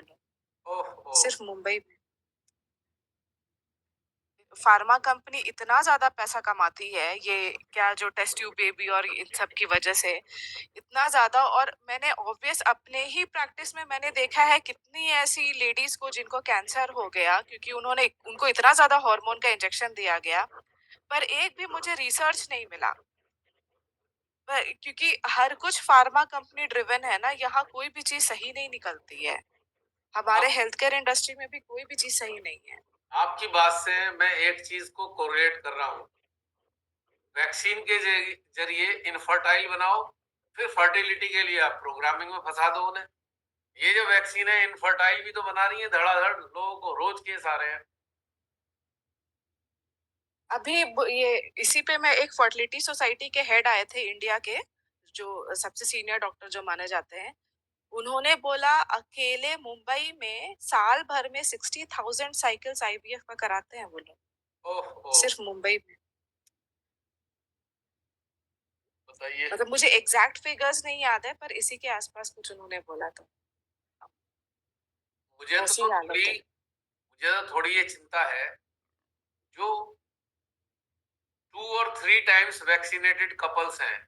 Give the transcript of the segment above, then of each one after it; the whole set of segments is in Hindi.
बोलो। ओह सिर्फ मुंबई में फार्मा कंपनी इतना ज्यादा पैसा कमाती है, ये क्या जो टेस्ट ट्यूब बेबी और इन सब की वजह से इतना ज्यादा। और मैंने ऑब्वियस अपने ही प्रैक्टिस में मैंने देखा है कितनी ऐसी लेडीज को जिनको कैंसर हो गया, क्योंकि उन्होंने उनको इतना ज्यादा हार्मोन का इंजेक्शन दिया गया। पर एक भी मुझे रिसर्च नहीं मिला। क्योंकि हर कुछ फार्मा कंपनी ड्रिवन है ना, यहाँ कोई भी चीज सही नहीं निकलती है। हमारे आप हेल्थ केयर इंडस्ट्री में भी कोई भी चीज सही नहीं है। आपकी बात से मैं एक चीज को कोरिलेट कर रहा हूँ। वैक्सीन के जरिए इनफर्टाइल बनाओ, फिर फर्टिलिटी के लिए आप प्रोग्रामिंग में फंसा दो उन्हें। ये जो वैक्सीन है इनफर्टाइल भी तो बना रही है, धड़ाधड़ लोगों को रोज केस आ रहे हैं। अभी ये इसी पे मैं एक फर्टिलिटी सोसाइटी के हेड आए थे इंडिया के, जो सबसे सीनियर डॉक्टर जो माने जाते हैं। उन्होंने बोला अकेले मुंबई में साल भर में 60,000 साइकिल्स आईवीएफ का कराते हैं वो लोग। ओह ओह, सिर्फ मुंबई में। बताइए। मतलब मुझे एग्जैक्ट फिगर्स नहीं याद है, पर इसी के आसपास कुछ उन्होंने बोला था। मुझे ऐसी तो हालत थोड़ी है। मुझे तो थोड़ी ये चिंता है, जो 2 और 3 टाइम्स वैक्सीनेटेड कपल्स हैं,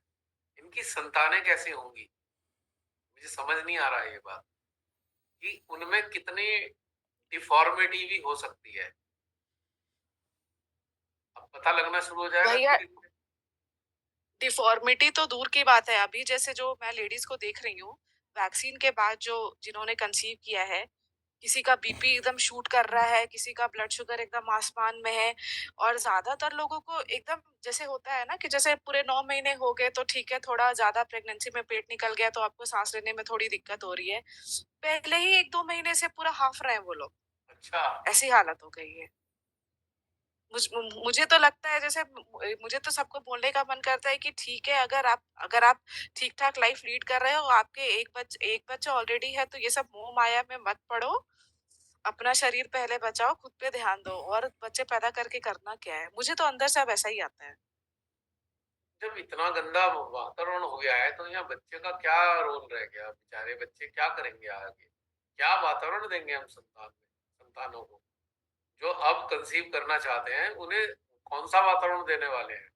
इनकी संतानें कैसे होंगी। मुझे समझ नहीं आ रहा है ये बात, कि उनमें कितनी डिफॉर्मिटी भी हो सकती है। अब पता लगना शुरू हो जाएगा भैया, धीरे धीरे। डिफॉर्मिटी तो दूर की बात है। अभी जैसे जो मैं लेडीज को देख रही हूँ वैक्सीन के बाद, जो जिन्होंने कंसीव किया है, किसी का बीपी एकदम शूट कर रहा है, किसी का ब्लड शुगर एकदम आसमान में है। और ज्यादातर लोगों को एकदम जैसे होता है ना कि जैसे पूरे 9 महीने हो गए तो ठीक है, थोड़ा ज्यादा प्रेगनेंसी में पेट निकल गया तो आपको सांस लेने में थोड़ी दिक्कत हो रही है। पहले ही 1-2 महीने से पूरा हाफ रहे हैं वो लोग। अच्छा। ऐसी हालत हो गई है। मुझे तो लगता है जैसे मुझे तो सबको बोलने का मन करता है कि ठीक है, अगर आप ठीक ठाक लाइफ लीड कर रहे हो, आपके एक बच्चा ऑलरेडी है, तो ये सब मोह माया में मत पड़ो। अपना शरीर पहले बचाओ, खुद पे ध्यान दो, और बच्चे पैदा करके करना क्या है। मुझे तो अंदर से अब ऐसा ही आता है। जब इतना गंदा वातावरण हो गया है, तो यहाँ बच्चे का क्या रोल रह गया। बेचारे बच्चे क्या करेंगे आगे, क्या वातावरण देंगे हम संतानों को, जो अब कंसीव करना चाहते हैं उन्हें कौन सा वातावरण देने वाले हैं।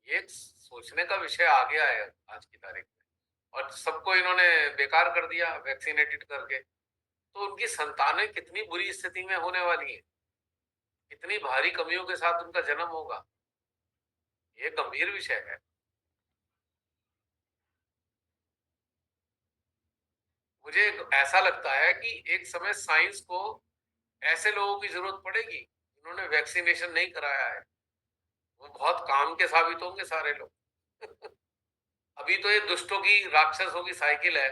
ये एक सोचने का विषय आ गया है आज की तारीख में। और सबको इन्होंने बेकार कर दिया वैक्सीनेटेड करके, तो उनकी संतानें कितनी बुरी स्थिति में होने वाली हैं, कितनी भारी कमियों के साथ उनका जन्म होगा। ये गंभीर विषय है। मुझे ऐसा लगता है कि एक समय साइंस को ऐसे लोगों की जरूरत पड़ेगी जिन्होंने वैक्सीनेशन नहीं कराया है। वो बहुत काम के साबित होंगे सारे लोग। अभी तो ये दुष्टों की राक्षसों की साइकिल है।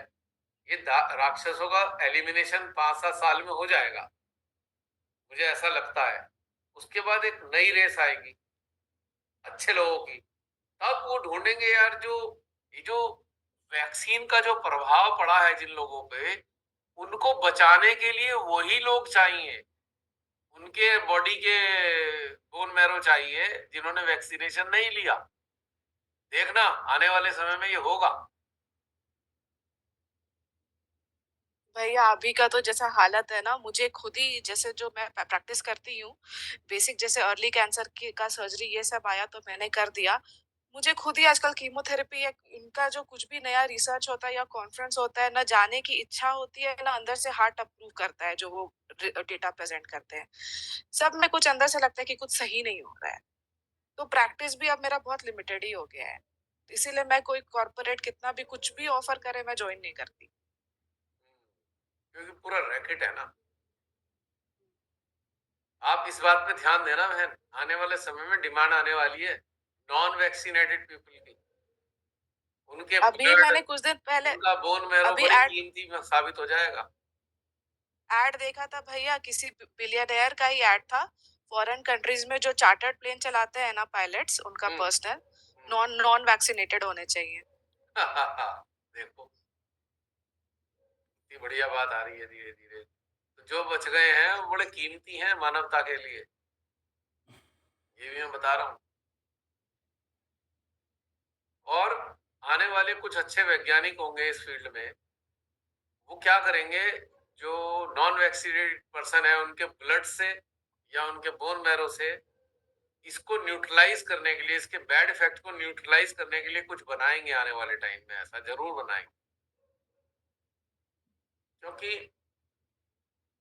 ये राक्षसों का एलिमिनेशन 5-7 साल में हो जाएगा, मुझे ऐसा लगता है। उसके बाद एक नई रेस आएगी अच्छे लोगों की। तब वो ढूंढेंगे यार, जो ये जो वैक्सीन का जो प्रभाव पड़ा है जिन लोगों पे, उनको बचाने के लिए वही लोग चाहिए, उनके बॉडी के बोन मैरो चाहिए जिन्होंने वैक्सीनेशन नहीं लिया। देखना आने वाले समय में ये होगा। भैया अभी का तो जैसा हालत है ना, मुझे खुद ही जैसे जो मैं प्रैक्टिस करती हूँ, बेसिक जैसे अर्ली कैंसर की का सर्जरी ये सब आया तो मैंने कर दिया। मुझे खुद ही आजकल कीमोथेरेपी या इनका जो कुछ भी नया रिसर्च होता है या कॉन्फ्रेंस होता है ना, जाने की इच्छा होती है ना, अंदर से हार्ट अप्रूव करता है जो वो डेटा प्रेजेंट करते हैं। सब में कुछ अंदर से लगता है कि कुछ सही नहीं हो रहा है। तो प्रैक्टिस भी अब मेरा बहुत लिमिटेड ही हो गया है। इसीलिए मैं कोई कॉर्पोरेट कितना भी कुछ भी ऑफर करे मैं ज्वाइन नहीं करती। क्योंकि पूरा रैकेट है ना। आप इस बात पे ध्यान देना बहन, आने वाले समय में डिमांड आने वाली है नॉन वैक्सीनेटेड पीपल की। उनके अभी ब्लड, मैंने कुछ दिन पहले उनका बोन मैरो अभी बड़ी एड कीमती साबित हो जाएगा। एड देखा था भैया, किसी बिलियनियर का ही एड था। फॉरेन कंट्रीज में जो चार्टर्ड प्लेन चलाते हैं ना पायलट्स, उनका हम्म पर्सनल हम्म। नॉन नॉन वैक्सीनेटेड होने चाहिए। देखो, इतनी बढ़िया बात आ रही है धीरे धीरे। तो जो बच गए हैं वो बड़े कीमती हैं मानवता के लिए, ये भी मैं बता रहा हूँ। और आने वाले कुछ अच्छे वैज्ञानिक होंगे इस फील्ड में, वो क्या करेंगे, जो नॉन वैक्सीनेटेड पर्सन है उनके ब्लड से या उनके बोन मैरो से इसको न्यूट्रलाइज करने के लिए, इसके बैड इफेक्ट को न्यूट्रलाइज करने के लिए कुछ बनाएंगे आने वाले टाइम में, ऐसा जरूर बनाएंगे। क्योंकि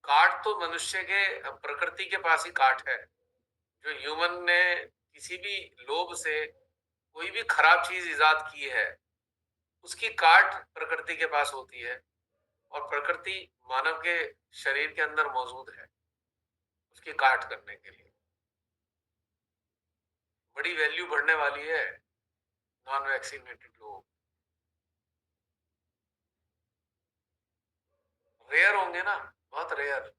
काट तो मनुष्य के प्रकृति के पास ही काट है। जो ह्यूमन ने किसी भी लोभ से कोई भी खराब चीज इजाद की है, उसकी काट प्रकृति के पास होती है, और प्रकृति मानव के शरीर के अंदर मौजूद है उसकी काट करने के लिए। बड़ी वैल्यू बढ़ने वाली है नॉन वैक्सीनेटेड लोग। रेयर होंगे ना, बहुत रेयर।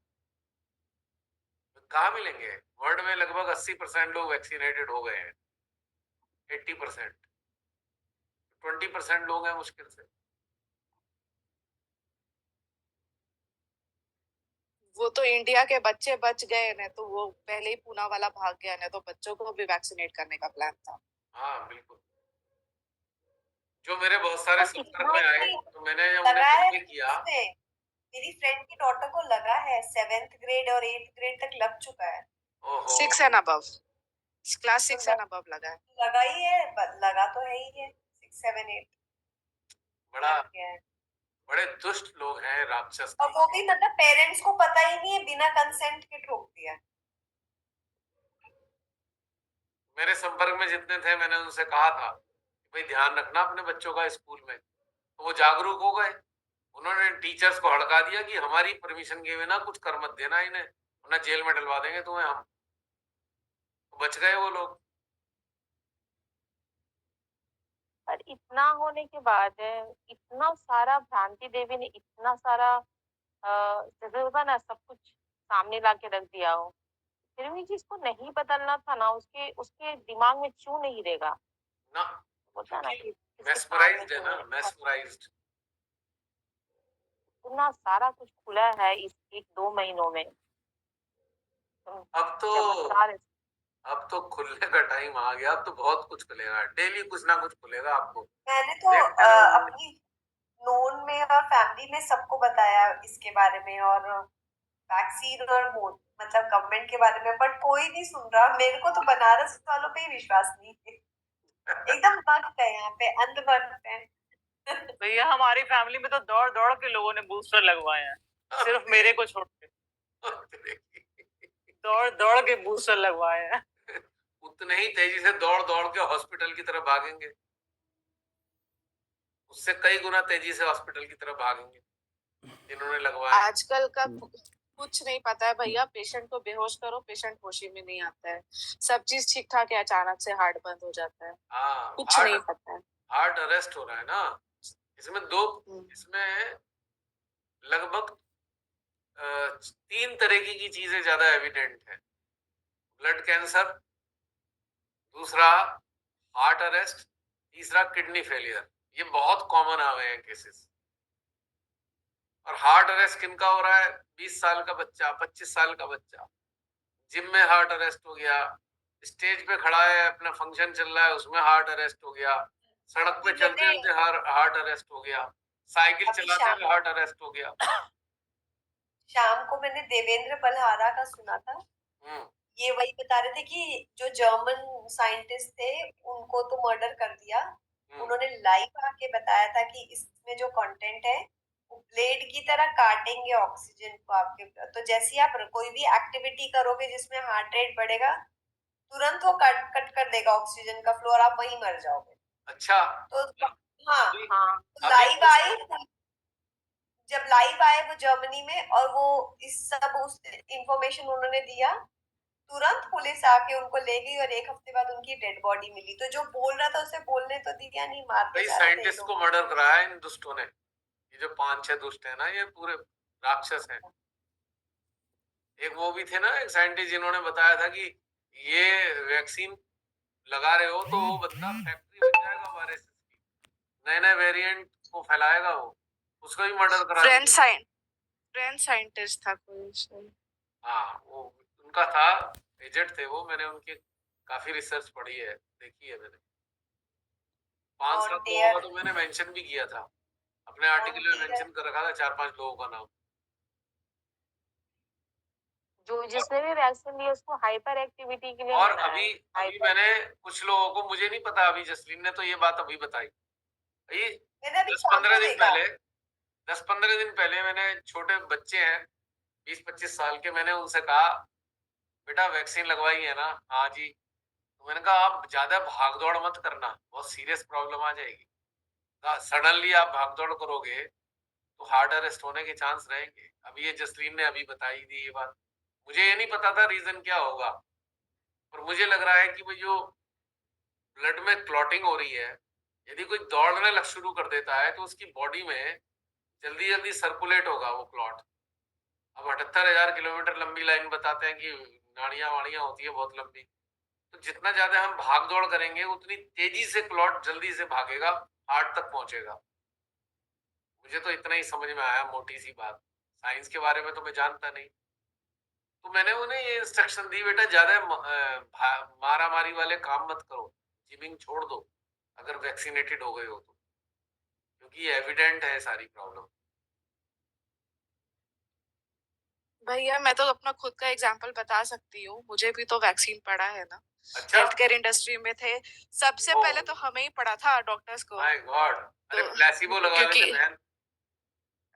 कहाँ मिलेंगे? वर्ल्ड में लगभग 80% लोग वैक्सीनेटेड हो गए हैं, 80%। 20% लोग हैं मुश्किल से। वो तो इंडिया के बच्चे बच गए ना, तो वो पहले ही पूना वाला भाग गया ना, तो बच्चों को भी वैक्सीनेट करने का प्लान था। हाँ बिल्कुल। जो मेरे बहुत सारे और संपर्क इतना में आए, ही तो मैंने उन्हें लगा है कन्वे किया। उसमें, मेरी फ्रेंड की डॉटर को लगा है, 7th ग्रेड और 8th ग्रेड तक लग चुका है। ओहो, 6 एंड अबव, क्लास तो 6 एंड अबव लगा है। लगा ही है, लगा तो है ही है, 6, 7, 8 बड़ा लग गया है। बड़े दुष्ट लोग हैं, राक्षस। और वो भी मतलब पेरेंट्स को पता ही नहीं है, बिना कंसेंट के ठोक दिया। मेरे संपर्क में जितने थे मैंने उनसे कहा था कि भाई ध्यान रखना अपने बच्चों का स्कूल में, तो वो जागरूक हो गए। उन्होंने टीचर्स को हड़का दिया कि हमारी परमिशन के बिना कुछ कर मत देना इन्हें, वरना जेल में डलवा देंगे तुम्हें हम। तो बच गए वो लोग। पर इतना होने के बाद इतना सारा भ्रांति देवी ने इतना सारा जैसे होता ना सब कुछ सामने ला के रख दिया हो, फिर भी जिसको नहीं बदलना था ना, उसके उसके दिमाग में क्यों नहीं रहेगा? ना, होता ना क्योंकि कि किसी काम में मेस्मराइज्ड है क्यों ना, नहीं, मेस्मराइज्ड। इतना सारा कुछ खुला है इस 1-2 महीनों में। अब तो चमत्कार। अब तो खुलने का टाइम आ गया। अब तो बहुत कुछ खुलेगा, डेली कुछ ना कुछ खुलेगा आपको। मैंने तो देखते रहो। अपनी नोन में और फैमिली में सबको बताया इसके बारे में, और वैक्सीन और मोड मतलब गवर्नमेंट के बारे में, बट कोई नहीं सुन रहा। मेरे को तो बनारस वालों पे ही विश्वास नहीं है। एकदम वक्त है यहाँ पे, अंध वक्त है। भैया हमारी फैमिली में तो दौड़ दौड़ के लोगों ने बूस्टर लगवाए हैं, सिर्फ मेरे को छोड़ के दौड़ दौड़ के बूस्टर लगवाए हैं। उतने ही तेजी से दौड़ दौड़ के हॉस्पिटल की तरफ भागेंगे, उससे कई गुना तेजी से हॉस्पिटल की तरफ भागेंगे जिन्होंने लगवाया। आजकल का कुछ नहीं पता है भैया। पेशेंट को बेहोश करो, पेशेंट होशी में नहीं आता है। सब चीज ठीक ठाक है, अचानक से हार्ट बंद हो जाता है। हाँ, कुछ नहीं पता है। हार्ट अरेस्ट हो रहा है ना। इसमें लगभग 3 तरह की चीजें ज्यादा एविडेंट है। ब्लड कैंसर, दूसरा हार्ट अरेस्ट, तीसरा किडनी फेलियर। ये बहुत कॉमन आ गए हैं केसेस। और हार्ट अरेस्ट किनका हो रहा है? 20 साल का बच्चा, 25 साल का बच्चा, जिम में हार्ट अरेस्ट हो गया, स्टेज पे खड़ा है अपना फंक्शन चल रहा है उसमें हार्ट अरेस्ट हो गया, सड़क पे चलते चलते हार्ट अरेस्ट हो गया, साइकिल चलाते हुए हार्ट अरेस्ट हो गया। शाम को मैंने देवेंद्र बलहारा का सुना था। ये वही बता रहे थे कि जो जर्मन साइंटिस्ट थे उनको तो मर्डर कर दिया। उन्होंने लाइव आके बताया था कि इसमें जो कंटेंट है वो ब्लेड की तरह काटेंगे ऑक्सीजन को आपके। तो जैसे ही आप कोई भी एक्टिविटी करोगे जिसमें हार्ट रेट बढ़ेगा, तुरंत वो कट कट कर देगा ऑक्सीजन का फ्लो और आप वहीं मर जाओगे। अच्छा। तो हाँ, हाँ, लाइव आई, जब लाइव आए वो जर्मनी में, और वो इस सब उस इंफॉर्मेशन उन्होंने दिया, तुरंत पुलिस आके उनको ले गई और 1 हफ्ते बाद उनकी डेड बॉडी मिली। तो जो बोल रहा था उसे बोलने तो दिया नहीं, मारते जा रहे थे। साइंटिस्ट को मर्डर कराया इन दुष्टों ने। ये जो 5-6 दुष्ट है ना, ये पूरे राक्षस हैं। एक वो भी थे ना, एक साइंटिस्ट जिन्होंने बताया था कि ये वैक्सीन लगा रहे हो तो वो बंदा फैक्ट्री बन जाएगा वायरस की, नए नए वेरिएंट को फैलाएगा वो। उसको भी मर्डर करा दिया। फ्रेंच साइंटिस्ट था कोई। हाँ, वो उनका था, एजेंट थे वो। मैंने उनकी काफी रिसर्च पढ़ी है, देखी है मैंने। 5-7 लोगों का तो मैंने मेंशन भी किया था अपने आर्टिकल में, मेंशन कर रखा था 4-5 लोगों का नाम। जो जिसने भी वैक्सीन लिया उसको हाइपर एक्टिविटी के लिए और मना है। अभी मैंने कुछ लोगों को, मुझे नहीं पता, अभी जसलीन ने तो ये बात अभी बताई, ये मैंने अभी दस शाम पंद्रह को दिन देखा। पहले 10-15 दिन पहले मैंने, छोटे बच्चे हैं 20-25 साल के, मैंने उनसे कहा बेटा वैक्सीन लगवाई है ना? हाँ जी। तो मैंने कहा आप ज्यादा भाग दौड़ मत करना, बहुत सीरियस प्रॉब्लम आ जाएगी। सडनली आप भाग दौड़ करोगे तो हार्ट अरेस्ट होने के चांस रहेंगे। अभी ये जसलीन ने अभी बताई थी ये बात, मुझे ये नहीं पता था रीजन क्या होगा, पर मुझे लग रहा है कि वो जो ब्लड में क्लॉटिंग हो रही है, यदि कोई दौड़ने लग शुरू कर देता है तो उसकी बॉडी में जल्दी जल्दी सर्कुलेट होगा वो क्लॉट। अब 78,000 किलोमीटर लंबी लाइन बताते हैं कि नाड़ियां वाड़ियां होती है बहुत लंबी, तो जितना ज्यादा हम भाग दौड़ करेंगे उतनी तेजी से क्लॉट जल्दी से भागेगा, हार्ट तक पहुंचेगा। मुझे तो इतना ही समझ में आया, मोटी सी बात, साइंस के बारे में तो मैं जानता नहीं। तो मैंने उन्हें ये इंस्ट्रक्शन दी, बेटा ज्यादा मारा मारी वाले काम मत करो, जिमिंग छोड़ दो अगर वैक्सीनेटेड हो गए हो तो, क्योंकि ये एविडेंट है सारी प्रॉब्लम। भैया मैं तो अपना खुद का एग्जांपल बता सकती हूँ, मुझे भी तो वैक्सीन पड़ा है ना। अच्छा। हेल्थ केयर इंडस्ट्री में थे, सबसे ओ पहले तो हमें ही पड़ा था डॉक्टर्स को। माय गॉड, अरे तो प्लेसिबो लगा क्योंकि लेते बहन।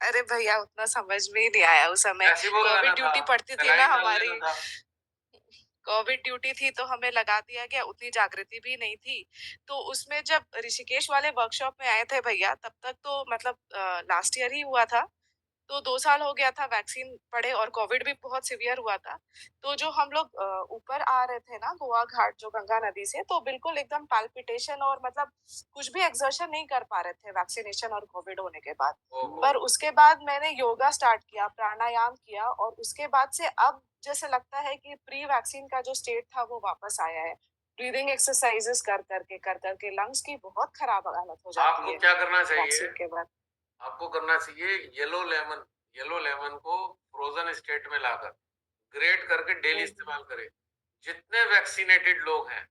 अरे भैया उतना समझ में ही नहीं आया उस समय। प्लेसिबो लगाना कोविड था, ड्यूटी पड़ती थी ना सलाइन डाल हमारी, देना था। कोविड ड्यूटी थी तो हमें लगा दिया गया, उतनी जागृति भी नहीं थी। तो उसमें जब ऋषिकेश वाले वर्कशॉप में आए थे भैया, तब तक तो मतलब लास्ट ईयर ही हुआ था। तो 2 साल हो गया था वैक्सीन पड़े और कोविड भी बहुत सीवियर हुआ था। तो जो हम लोग ऊपर आ रहे थे ना गोवा घाट जो गंगा नदी से, तो बिल्कुल एकदम पाल्पिटेशन और मतलब कुछ भी एक्सर्शन नहीं कर पा रहे थे वैक्सीनेशन और कोविड होने के बाद। पर उसके बाद मैंने योगा स्टार्ट किया, प्राणायाम किया और उसके बाद से अब जैसे लगता है कि प्री वैक्सीन का जो स्टेट था वो वापस आया है। ब्रीदिंग एक्सरसाइजेस कर करके लंग्स की बहुत खराब हालत हो जाती आपको है क्या करना चाहिए? वैक्सीन के बाद। आपको करना चाहिए येलो लेमन को फ्रोजन स्टेट में लाकर ग्रेट करके डेली हम्म। इस्तेमाल करें। जितने वैक्सीनेटेड लोग हैं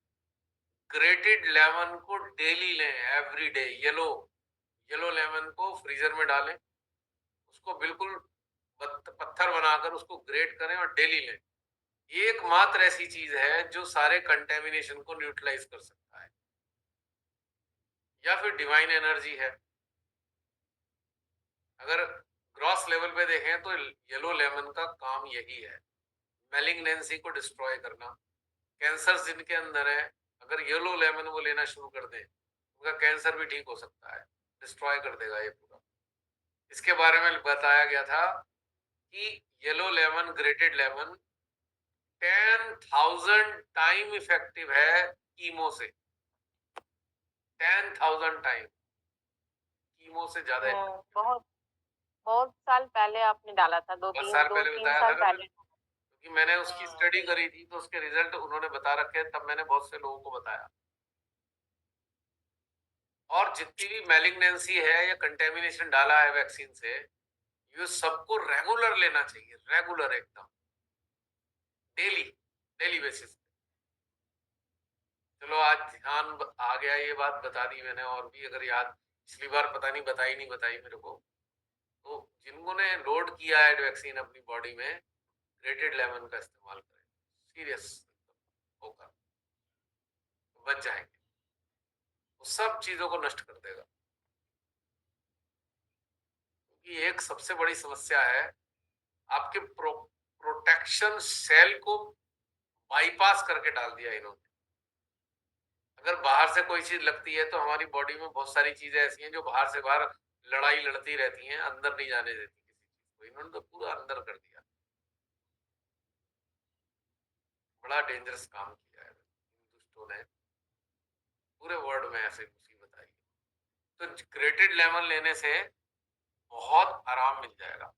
ग्रेटेड लेमन को डेली लें, एवरी डे। येलो लेमन को फ्रीजर में डालें, उसको बिल्कुल पत्थर बनाकर उसको ग्रेट करें और डेली लें। एकमात्र ऐसी चीज है जो सारे कंटेमिनेशन को न्यूट्रलाइज कर सकता है, या फिर डिवाइन एनर्जी है। अगर ग्रॉस लेवल पे देखें तो येलो लेमन का काम यही है, मैलिग्नेंसी को डिस्ट्रॉय करना। कैंसर जिनके अंदर है, अगर येलो लेमन वो लेना शुरू कर दें, उनका कैंसर भी ठीक हो सकता है, डिस्ट्रॉय कर देगा ये पूरा। इसके बारे में बताया गया था कि yellow lemon, grated lemon 10,000 time effective है कीमो से। 10,000 टाइम कीमो से ज्यादा इफेक्टिव। बहुत बहुत साल पहले आपने डाला था, बहुत साल दो पहले तीन बताया था साल ना मैंने, पहले। क्योंकि मैंने उसकी स्टडी करी थी तो उसके रिजल्ट उन्होंने बता रखे, तब मैंने बहुत से लोगों को बताया। और जितनी भी मैलिग्नेंसी है या कंटेमिनेशन डाला है वैक्सीन से, ये सबको रेगुलर लेना चाहिए, रेगुलर एकदम, डेली, डेली बेसिस पे। चलो आज ध्यान आ गया, ये बात बता दी मैंने, और भी अगर याद पिछली बार पता नहीं बताई नहीं बताई मेरे को, तो जिन्होंने लोड किया है वैक्सीन अपनी बॉडी में, ग्रेटेड लेमन का इस्तेमाल करें, सीरियस होकर बच जाएंगे, वो सब चीजों को नष्ट कर देगा। क्योंकि एक सबसे बड़ी समस्या है, आपके प्रोटेक्शन सेल को बाईपास करके डाल दिया इन्होंने। अगर बाहर से कोई चीज लगती है तो हमारी बॉडी में बहुत सारी चीजें ऐसी हैं जो बाहर से बाहर लड़ाई लड़ती रहती हैं, अंदर नहीं जाने देती किसी चीज को, इन्होंने तो पूरा अंदर कर दिया। बड़ा डेंजरस काम किया है हिंदुस्तान ने, पूरे वर्ल्ड में ऐसे मुसीबत आई। तो ग्रेटेड लेमन लेने से बहुत आराम मिल जाएगा,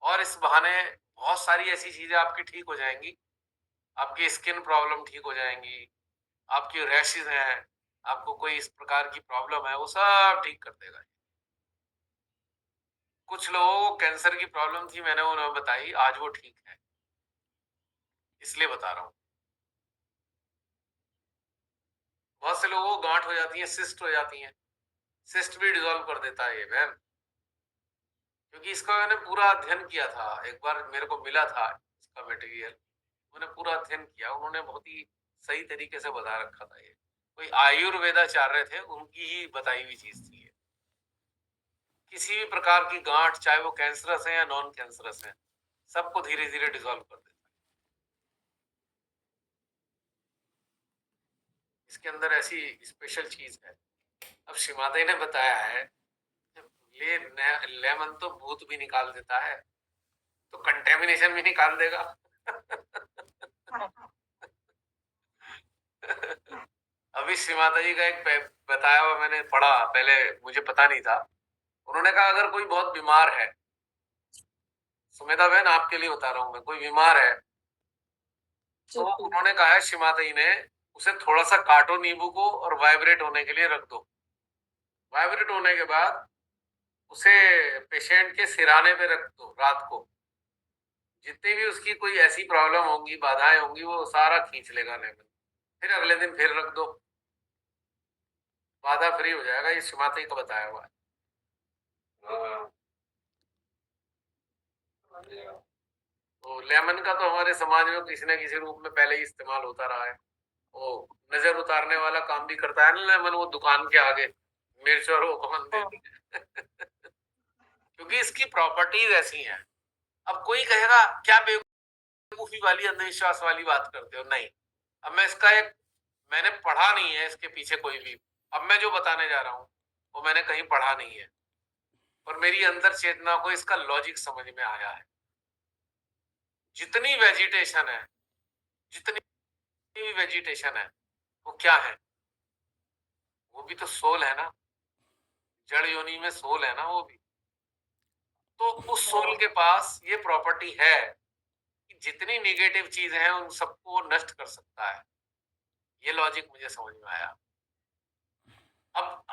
और इस बहाने बहुत सारी ऐसी चीजें आपकी ठीक हो जाएंगी। आपकी स्किन प्रॉब्लम ठीक हो जाएंगी, आपकी रैशेज हैं, आपको कोई इस प्रकार की प्रॉब्लम है, वो सब ठीक कर देगा। कुछ लोगों को कैंसर की प्रॉब्लम थी, मैंने उन्हें बताई, आज वो ठीक है, इसलिए बता रहा हूँ। बहुत से लोगों को गांठ हो जाती है, सिस्ट हो जाती है, सिस्ट भी डिसॉल्व कर देता है ये मैम, क्योंकि इसका मैंने पूरा अध्ययन किया था। एक बार मेरे को मिला था का मटेरियल, मैंने पूरा अध्ययन किया। उन्होंने बहुत ही सही तरीके से बता रखा था। ये कोई आयुर्वेदाचार्य थे, उनकी ही बताई हुई चीज थी ये। किसी भी प्रकार की गांठ, चाहे वो कैंसरस है या नॉन कैंसरस है, सबको धीरे धीरे डिसॉल्व कर देता है। इसके अंदर ऐसी स्पेशल चीज है। अब शिमादे ने बताया है, ये लेमन तो भूत भी निकाल देता है, तो कंटेमिनेशन भी निकाल देगा। अभी श्रीमाता जी का एक बताया हुआ मैंने पढ़ा, पहले मुझे पता नहीं था। उन्होंने कहा अगर कोई बहुत बीमार है, सुमेधा बहन आपके लिए बता रहा हूं मैं, कोई बीमार है तो उन्होंने कहा है श्रीमाता जी ने, उसे थोड़ा सा काटो नींबू को और वाइब्रेट होने के लिए रख दो। वाइब्रेट होने के बाद उसे पेशेंट के सिराने पे रख दो रात को। जितनी भी उसकी कोई ऐसी प्रॉब्लम होंगी, बाधाएं होंगी, वो सारा खींच लेगा लेमन। फिर अगले दिन फिर रख दो, बाधा फ्री हो जाएगा। ये श्रीमाता जी का बताया हुआ है। तो लेमन का तो हमारे समाज में किसी न किसी रूप में पहले ही इस्तेमाल होता रहा है। वो नजर उतारने वाला काम भी करता है ना लेमन, वो दुकान के आगे मिर्च और वो कौन देती है। क्योंकि इसकी प्रॉपर्टीज ऐसी हैं। अब कोई कहेगा क्या बेवकूफी वाली अंधविश्वास वाली बात करते हो? नहीं, अब मैं इसका एक, मैंने पढ़ा नहीं है इसके पीछे कोई भी। अब मैं जो बताने जा रहा हूँ वो मैंने कहीं पढ़ा नहीं है, और मेरी अंदर चेतना को इसका लॉजिक समझ में आया है। जितनी वेजिटेशन है, जितनी भी वेजिटेशन है, वो क्या है? वो भी तो सोल है ना, जड़ योनि में सोल है ना वो भी। तो उस सोल के पास ये प्रॉपर्टी है कि जितनी निगेटिव चीजें हैं उन सबको नष्ट कर सकता है। ये लॉजिक मुझे समझ में आया। अब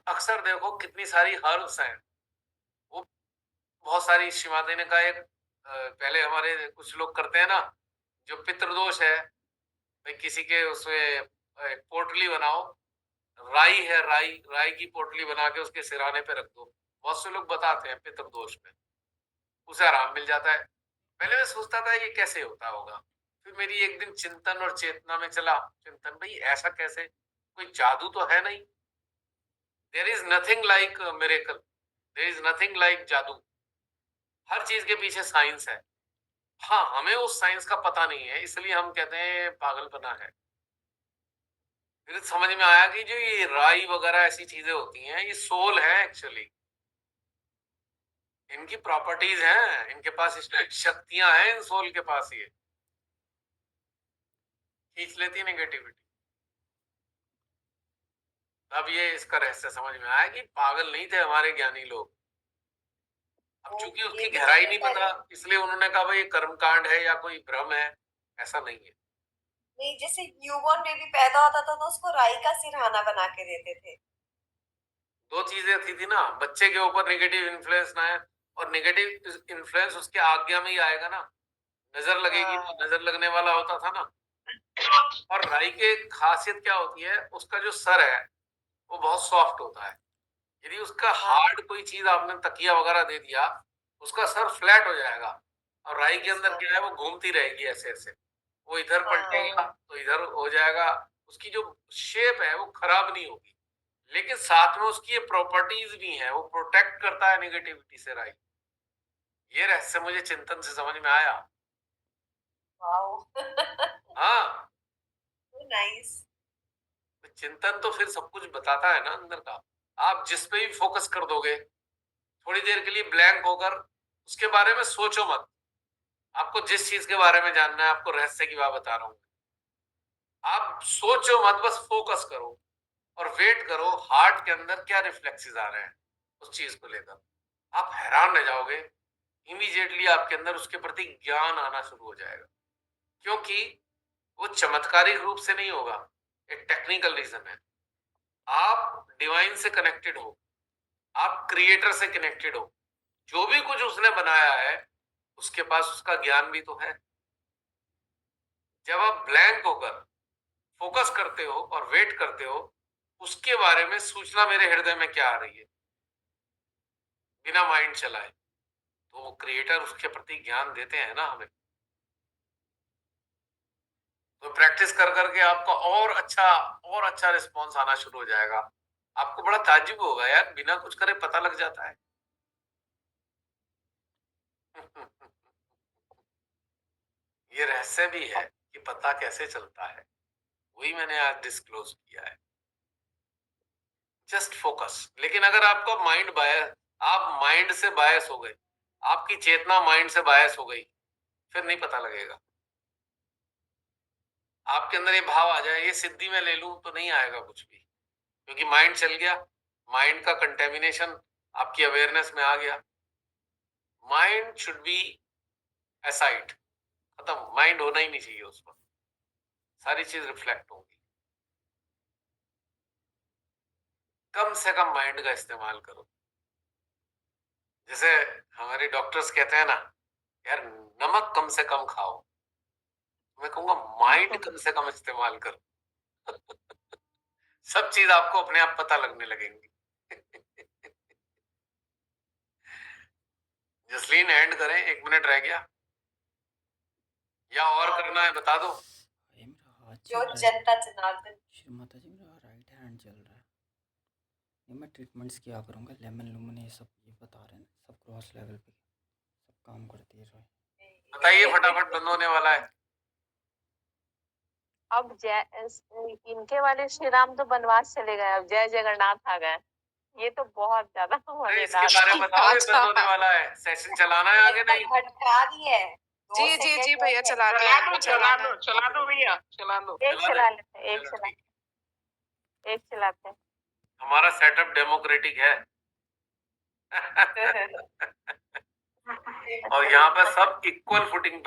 अक्सर देखो कितनी सारी हर्ब्स हैं, वो बहुत सारी शिवादे ने कहा एक, पहले हमारे कुछ लोग करते हैं ना, जो पितृदोष है, भाई किसी के उसमें पोटली बनाओ, राई है, राई राई की पोटली बना के उसके सिराने पे रख दो। बहुत से लोग बताते हैं पितृदोष में उसे आराम मिल जाता है। पहले मैं सोचता था ये कैसे होता होगा, फिर मेरी एक दिन चिंतन और चेतना में चला, चिंतन भाई ऐसा कैसे, कोई जादू तो है नहीं। There is nothing like miracle, there is nothing like जादू। हर चीज के पीछे साइंस है। हाँ, हमें उस साइंस का पता नहीं है, इसलिए हम कहते हैं पागलपना है। फिर समझ में आया कि जो ये राई वगैरह ऐसी चीजें होती हैं, ये सोल है एक्चुअली। इनकी प्रॉपर्टीज हैं, इनके पास शक्तियां हैं, इन सोल के पास ये खींच लेती नेगेटिविटी। अब ये इसका रहस्य समझ में आया कि पागल नहीं थे हमारे ज्ञानी लोग। अब चूंकि उसकी गहराई नहीं पता, इसलिए उन्होंने कहा भाई ये कर्मकांड है या कोई भ्रम है। ऐसा नहीं है। नहीं, जैसे न्यूबॉर्न बेबी पैदा होता था तो उसको राई का सिरहाना बना के देते थे। दो चीजें थी ना, बच्चे के ऊपर नेगेटिव इन्फ्लुएंस ना आए, और नेगेटिव इन्फ्लुएंस उसके आज्ञा में ही आएगा ना। नजर लगेगी तो नजर लगने वाला होता था ना। और राई की खासियत क्या होती है, उसका जो सर है वो बहुत सॉफ्ट होता है। यदि उसका हार्ड कोई चीज आपने तकिया वगैरह दे दिया, उसका सर फ्लैट हो जाएगा। और राई के अंदर क्या है, वो घूमती रहेगी ऐसे ऐसे, वो इधर पलटेगा तो इधर हो जाएगा। उसकी जो शेप है वो खराब नहीं होगी, लेकिन साथ में उसकी ये प्रॉपर्टीज भी हैं, वो प्रोटेक्ट करता है नेगेटिविटी से राई। ये रहस्य मुझे चिंतन से समझ में आया। हाँ, नाइस। चिंतन तो फिर सब कुछ बताता है ना अंदर का। आप जिस पे भी फोकस कर दोगे, थोड़ी देर के लिए ब्लैंक होकर उसके बारे में सोचो मत। आपको जिस चीज के बारे में जानना है, आपको रहस्य की बात बता रहा हूं, आप सोचो मत, बस फोकस करो और वेट करो हार्ट के अंदर क्या रिफ्लेक्सेस आ रहे हैं उस चीज को लेकर। आप हैरान रह जाओगे, इमीडिएटली आपके अंदर उसके प्रति ज्ञान आना शुरू हो जाएगा। क्योंकि वो चमत्कारिक रूप से नहीं होगा, एक टेक्निकल रीजन है। आप डिवाइन से कनेक्टेड हो, आप क्रिएटर से कनेक्टेड हो। जो भी कुछ उसने बनाया है उसके पास उसका ज्ञान भी तो है। जब आप ब्लैंक होकर फोकस करते हो और वेट करते हो, उसके बारे में सूचना मेरे हृदय में क्या आ रही है बिना माइंड चलाए, तो वो क्रिएटर उसके प्रति ज्ञान देते हैं ना हमें। तो प्रैक्टिस कर करके आपका और अच्छा रिस्पॉन्स आना शुरू हो जाएगा। आपको बड़ा ताज्जुब होगा यार, बिना कुछ करे पता लग जाता है। ये रहस्य भी है कि पता कैसे चलता है, वही मैंने आज डिस्क्लोज किया है। Just focus. लेकिन अगर आपका माइंड बायस, आप माइंड से बायस हो गए, आपकी चेतना माइंड से बायस हो गई, फिर नहीं पता लगेगा। आपके अंदर ये भाव आ जाए ये सिद्धि में ले लूं, तो नहीं आएगा कुछ भी, क्योंकि माइंड चल गया, माइंड का कंटेमिनेशन आपकी अवेयरनेस में आ गया। माइंड शुड बी असाइड, खत्म, माइंड होना ही नहीं चाहिए उस पर, सारी चीज रिफ्लेक्ट होगी। कम से कम माइंड का इस्तेमाल करो। जैसे हमारे डॉक्टर्स कहते हैं ना, यार नमक कम से कम खाओ, मैं कहूंगा माइंड कम से कम इस्तेमाल करो। सब चीज आपको अपने आप पता लगने लगेंगी। जसलीन एंड करें, 1 मिनट रह गया, या और करना है बता दो। जो जनता जनार्दन। माता जी मेरा राइट हैंड चल रहा है, नहीं मैं ट्रीटमेंट्स किया करूँगा, लेमन लूमन ये सब ये बता रहे हैं, सब क्रॉस लेवल पे सब काम करती है। बताइए फटाफट, बंद होने वाला है। अब इनके वाले श्री राम तो बनवास चले गए, अब जय जगन्नाथ आ गए। ये तो बहुत ज्यादा इसके मजेदार बारे में बताओ, ये अच्छा। बंद होने वाला है, सेशन चलाना है आगे नहीं? भटका दी है। जी जी जी भैया, चला दो चला दो भैया, चला दो। एक चला लेते हैं, एक चलाते हैं। हमारा सेटअप डेमोक्रेटिक है। और यहाँ पर सब इक्वल फुटिंग पे